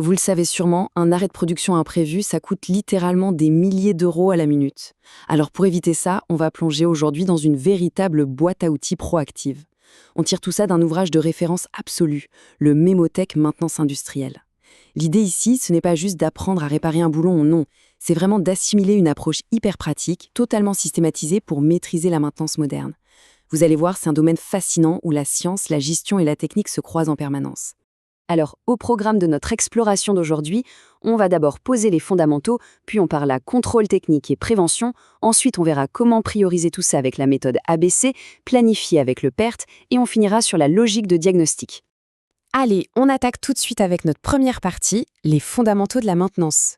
Vous le savez sûrement, un arrêt de production imprévu, ça coûte littéralement des milliers d'euros à la minute. Alors pour éviter ça, on va plonger aujourd'hui dans une véritable boîte à outils proactive. On tire tout ça d'un ouvrage de référence absolu, le Mémotech Maintenance Industrielle. L'idée ici, ce n'est pas juste d'apprendre à réparer un boulon, non. C'est vraiment d'assimiler une approche hyper pratique, totalement systématisée pour maîtriser la maintenance moderne. Vous allez voir, c'est un domaine fascinant où la science, la gestion et la technique se croisent en permanence. Alors, au programme de notre exploration d'aujourd'hui, on va d'abord poser les fondamentaux, puis on parlera contrôle technique et prévention, ensuite on verra comment prioriser tout ça avec la méthode ABC, planifier avec le PERT, et on finira sur la logique de diagnostic. Allez, on attaque tout de suite avec notre première partie, les fondamentaux de la maintenance.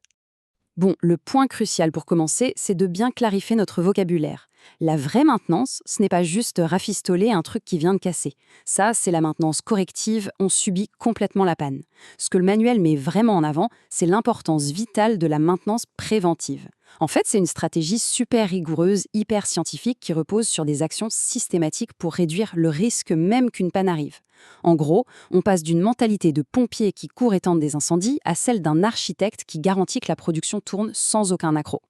Bon, le point crucial pour commencer, c'est de bien clarifier notre vocabulaire. La vraie maintenance, ce n'est pas juste rafistoler un truc qui vient de casser. Ça, c'est la maintenance corrective, on subit complètement la panne. Ce que le manuel met vraiment en avant, c'est l'importance vitale de la maintenance préventive. En fait, c'est une stratégie super rigoureuse, hyper scientifique, qui repose sur des actions systématiques pour réduire le risque même qu'une panne arrive. En gros, on passe d'une mentalité de pompier qui court éteindre des incendies à celle d'un architecte qui garantit que la production tourne sans aucun accroc.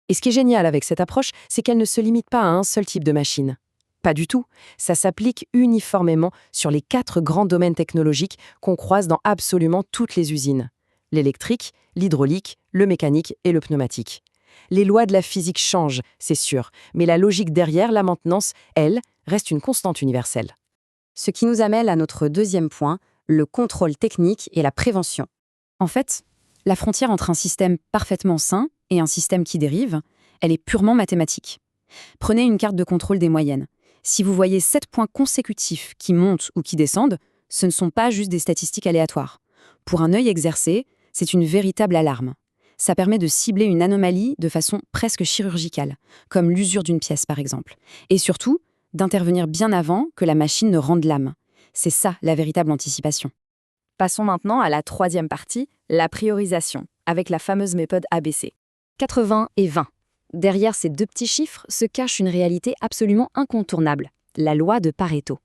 Et ce qui est génial avec cette approche, c'est qu'elle ne se limite pas à un seul type de machine. Pas du tout. Ça s'applique uniformément sur les 4 grands domaines technologiques qu'on croise dans absolument toutes les usines. L'électrique, l'hydraulique, le mécanique et le pneumatique. Les lois de la physique changent, c'est sûr, mais la logique derrière la maintenance, elle, reste une constante universelle. Ce qui nous amène à notre deuxième point, le contrôle technique et la prévention. En fait, la frontière entre un système parfaitement sain et un système qui dérive, elle est purement mathématique. Prenez une carte de contrôle des moyennes. Si vous voyez 7 points consécutifs qui montent ou qui descendent, ce ne sont pas juste des statistiques aléatoires. Pour un œil exercé, c'est une véritable alarme. Ça permet de cibler une anomalie de façon presque chirurgicale, comme l'usure d'une pièce par exemple. Et surtout, d'intervenir bien avant que la machine ne rende l'âme. C'est ça la véritable anticipation. Passons maintenant à la troisième partie, la priorisation, avec la fameuse méthode ABC. 80 et 20. Derrière ces 2 petits chiffres se cache une réalité absolument incontournable, la loi de Pareto.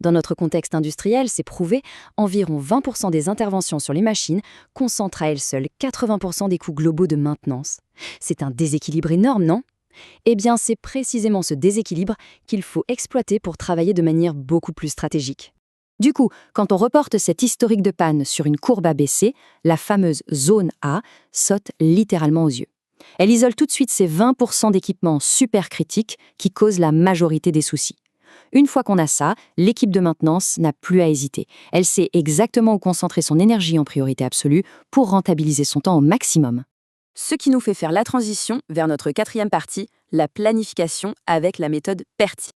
Dans notre contexte industriel, c'est prouvé, environ 20% des interventions sur les machines concentrent à elles seules 80% des coûts globaux de maintenance. C'est un déséquilibre énorme, non ? Eh bien, c'est précisément ce déséquilibre qu'il faut exploiter pour travailler de manière beaucoup plus stratégique. Du coup, quand on reporte cet historique de panne sur une courbe ABC, la fameuse zone A saute littéralement aux yeux. Elle isole tout de suite ces 20% d'équipements super critiques qui causent la majorité des soucis. Une fois qu'on a ça, l'équipe de maintenance n'a plus à hésiter. Elle sait exactement où concentrer son énergie en priorité absolue pour rentabiliser son temps au maximum. Ce qui nous fait faire la transition vers notre 4e partie, la planification avec la méthode PERT.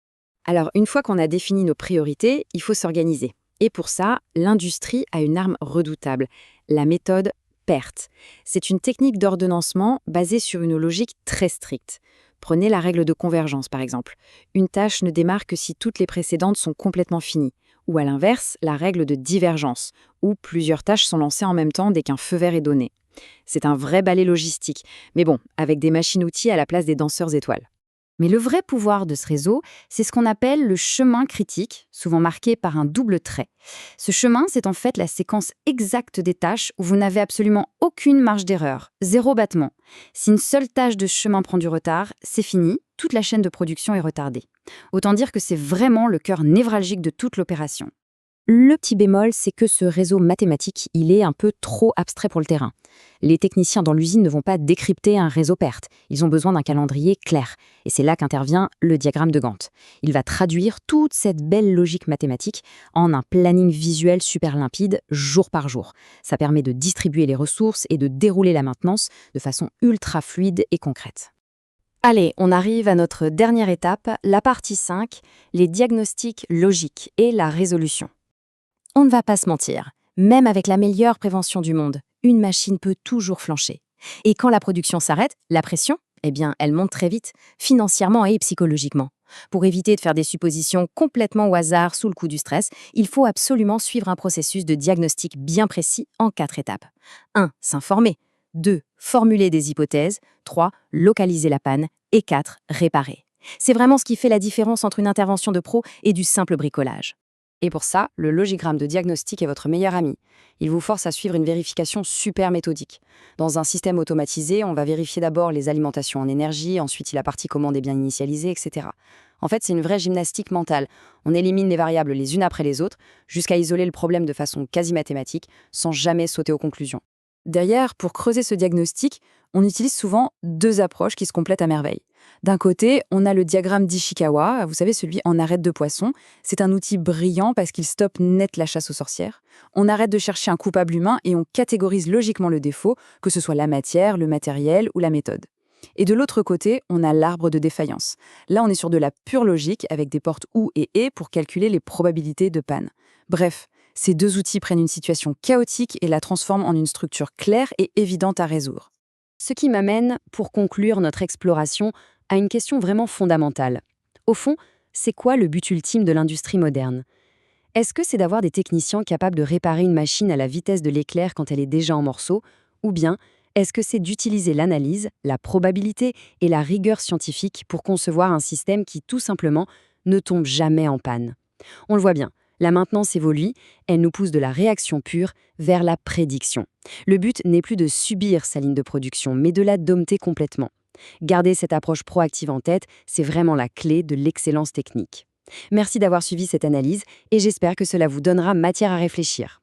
Alors, une fois qu'on a défini nos priorités, il faut s'organiser. Et pour ça, l'industrie a une arme redoutable, la méthode PERT. C'est une technique d'ordonnancement basée sur une logique très stricte. Prenez la règle de convergence, par exemple. Une tâche ne démarre que si toutes les précédentes sont complètement finies. Ou à l'inverse, la règle de divergence, où plusieurs tâches sont lancées en même temps dès qu'un feu vert est donné. C'est un vrai balai logistique, mais bon, avec des machines-outils à la place des danseurs étoiles. Mais le vrai pouvoir de ce réseau, c'est ce qu'on appelle le chemin critique, souvent marqué par un double trait. Ce chemin, c'est en fait la séquence exacte des tâches où vous n'avez absolument aucune marge d'erreur, 0 battement. Si une seule tâche de chemin prend du retard, c'est fini, toute la chaîne de production est retardée. Autant dire que c'est vraiment le cœur névralgique de toute l'opération. Le petit bémol, c'est que ce réseau mathématique, il est un peu trop abstrait pour le terrain. Les techniciens dans l'usine ne vont pas décrypter un réseau PERT. Ils ont besoin d'un calendrier clair. Et c'est là qu'intervient le diagramme de Gantt. Il va traduire toute cette belle logique mathématique en un planning visuel super limpide, jour par jour. Ça permet de distribuer les ressources et de dérouler la maintenance de façon ultra fluide et concrète. Allez, on arrive à notre dernière étape, la partie 5, les diagnostics logiques et la résolution. On ne va pas se mentir, même avec la meilleure prévention du monde, une machine peut toujours flancher. Et quand la production s'arrête, la pression, eh bien, elle monte très vite, financièrement et psychologiquement. Pour éviter de faire des suppositions complètement au hasard sous le coup du stress, il faut absolument suivre un processus de diagnostic bien précis en 4 étapes. 1. S'informer. 2. Formuler des hypothèses. 3. Localiser la panne. Et 4. Réparer. C'est vraiment ce qui fait la différence entre une intervention de pro et du simple bricolage. Et pour ça, le logigramme de diagnostic est votre meilleur ami. Il vous force à suivre une vérification super méthodique. Dans un système automatisé, on va vérifier d'abord les alimentations en énergie, ensuite si la partie commande est bien initialisée, etc. En fait, c'est une vraie gymnastique mentale. On élimine les variables les unes après les autres, jusqu'à isoler le problème de façon quasi mathématique, sans jamais sauter aux conclusions. Derrière, pour creuser ce diagnostic, on utilise souvent deux approches qui se complètent à merveille. D'un côté, on a le diagramme d'Ishikawa, vous savez, celui en arête de poisson. C'est un outil brillant parce qu'il stoppe net la chasse aux sorcières. On arrête de chercher un coupable humain et on catégorise logiquement le défaut, que ce soit la matière, le matériel ou la méthode. Et de l'autre côté, on a l'arbre de défaillance. Là, on est sur de la pure logique avec des portes OU et ET pour calculer les probabilités de panne. Bref, ces deux outils prennent une situation chaotique et la transforment en une structure claire et évidente à résoudre. Ce qui m'amène, pour conclure notre exploration, à une question vraiment fondamentale. Au fond, c'est quoi le but ultime de l'industrie moderne? Est-ce que c'est d'avoir des techniciens capables de réparer une machine à la vitesse de l'éclair quand elle est déjà en morceaux? Ou bien, est-ce que c'est d'utiliser l'analyse, la probabilité et la rigueur scientifique pour concevoir un système qui, tout simplement, ne tombe jamais en panne? On le voit bien, la maintenance évolue, elle nous pousse de la réaction pure vers la prédiction. Le but n'est plus de subir sa ligne de production, mais de la dompter complètement. Garder cette approche proactive en tête, c'est vraiment la clé de l'excellence technique. Merci d'avoir suivi cette analyse et j'espère que cela vous donnera matière à réfléchir.